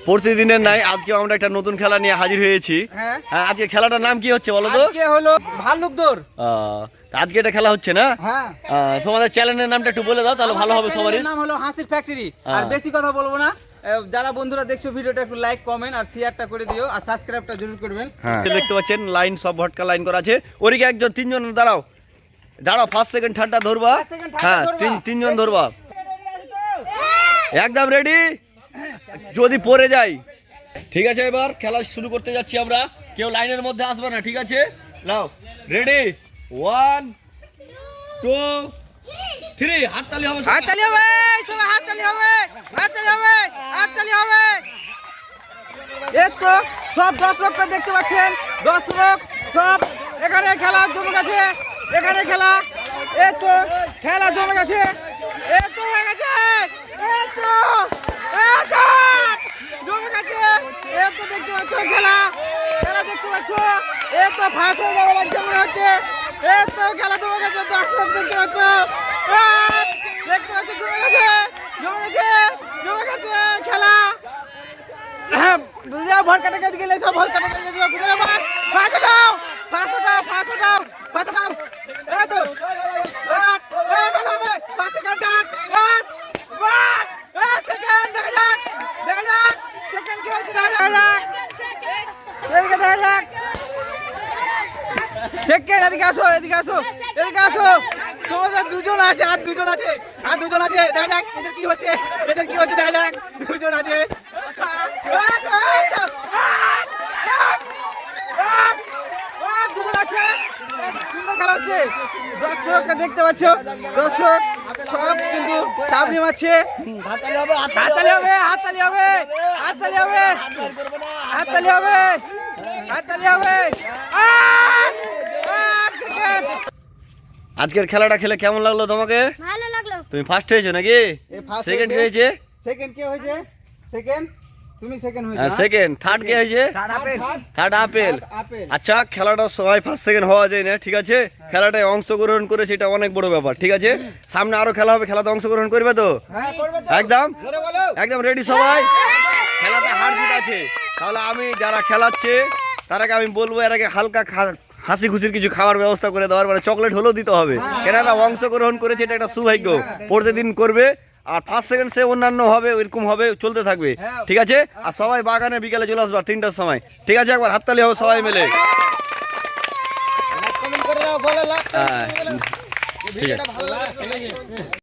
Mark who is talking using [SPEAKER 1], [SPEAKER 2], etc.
[SPEAKER 1] প্রতিদিনের নাই আজকে আমরা একটা নতুন খেলা নিয়ে হাজির হয়েছি। হ্যাঁ, আজকে খেলাটার নাম কি হচ্ছে বলো তো?
[SPEAKER 2] আজকে হলো ভাল্লুক দৌড়।
[SPEAKER 1] আজকে এটা খেলা হচ্ছে না?
[SPEAKER 2] হ্যাঁ।
[SPEAKER 1] তোমাদের চ্যানেলের নামটা একটু বলে দাও তাহলে ভালো হবে সবারই।
[SPEAKER 2] নাম হলো হাসির ফ্যাক্টরি। আর বেশি কথা বলবো না, যারা বন্ধুরা দেখছো ভিডিওটা একটু লাইক কমেন্ট আর শেয়ারটা করে দিও আর সাবস্ক্রাইবটা জরুর করবেন।
[SPEAKER 1] হ্যাঁ, দেখতে পাচ্ছেন লাইন সব ভটকা লাইন করা আছে। ওদিকে একজন তিনজন দাঁড়াও ফার্স্ট সেকেন্ড থার্ডটা ধরবা। হ্যাঁ, তিনজন ধরবা, একদম রেডি। যদি পড়ে যাই ঠিক আছে, এবার খেলা শুরু করতে যাচ্ছি আমরা। কেউ লাইনের মধ্যে আসবে না, ঠিক আছে? নাও রেডি, 1 2 3 হাততালি হবে,
[SPEAKER 2] হাততালি হবে, সবাই হাততালি হবে, হাততালি হবে, হাততালি হবে। এই তো সব দর্শকরা দেখতে পাচ্ছেন, দর্শক সব এখানে খেলা জমে গেছে, এখানে খেলা। এই তো খেলা জমে গেছে, এই তো হয়ে গেছে, এই তো জমে গেছে। এই তো দেখতে পাচ্ছ খেলা, খেলা দেখতে পাচ্ছ। এই তো ফাঁস হয়ে যাবে লাগছে মনে হচ্ছে। এই তো খেলা জমে গেছে, দর্শক দেখতে পাচ্ছ, দেখতে পাচ্ছ জমে গেছে, জমে গেছে, জমে গেছে খেলা। ভর কাটা কাটে গেলে সব ভর কাটা কাটে গেছিল। ফাঁসো দাও, ফাঁসো দাও, ফাঁসো দাও, ফাঁসো দাও। এই তো সেকেন্ড দেখা যাক, দেখা যাক সেকেন্ড কি হচ্ছে, দেখা যাক, এদিকে দেখা যাক। সেকেন্ড এদিকে আসো, এদিকে আসো, এদিকে আসো। তোমাদের দুজন আছে, আর দুজন আছে, আর দুজন আছে। দেখা যাক এদের কি হচ্ছে, এদের কি হচ্ছে দেখা যাক। দুজন আছে, দুজন আছে। সুন্দর খেলা হচ্ছে, দর্শককে দেখতে পাচ্ছ, দর্শক সব কিন্তু চাপড়ি মারছে। হাততালি হবে, হাততালি হবে, হাততালি হবে, হাততালি হবে, হাততালি হবে, হাততালি হবে।
[SPEAKER 1] আজকের খেলাটা খেলে কেমন লাগলো তোমাকে?
[SPEAKER 3] ভালো লাগলো।
[SPEAKER 1] তুমি ফার্স্ট হয়েছো নাকি? সেকেন্ড হয়েছে?
[SPEAKER 2] সেকেন্ড কে হয়েছে? সেকেন্ড তুমি সেকেন্ড হয়েছো।
[SPEAKER 1] সেকেন্ড থার্ড কে হয়েছে? Third apple. আচ্ছা, খেলাটা সবাই ফার্স্ট সেকেন্ড হওয়া যায় না, ঠিক আছে? খেলাটায় অংশগ্রহণ করেছে, এটা অনেক বড় ব্যাপার, ঠিক আছে? সামনে আরো খেলা হবে, খেলাতে অংশগ্রহণ করবে তো? একদম একদম রেডি সবাই। খেলাতে হার জিত আছে, তাহলে আমি যারা খেলাচ্ছে তারাকে আমি বলবো এর আগে হালকা হাসি খুশির কিছু খাওয়ার ব্যবস্থা করে দেওয়ার, মানে চকলেট হলেও দিতে হবে, কেন না অংশগ্রহণ করেছে, এটা একটা সৌভাগ্য। প্রতিদিন করবে, আর ফার্স্ট সেকেন্ড সে অন্যান্য হবে, ওইরকম হবে, চলতে থাকবে, ঠিক আছে? আর সবাই বাগানে বিকালে চলে আসবে 3টার সময়, ঠিক আছে? একবার হাততালি হবে সবাই মিলে। ঠিক আছে।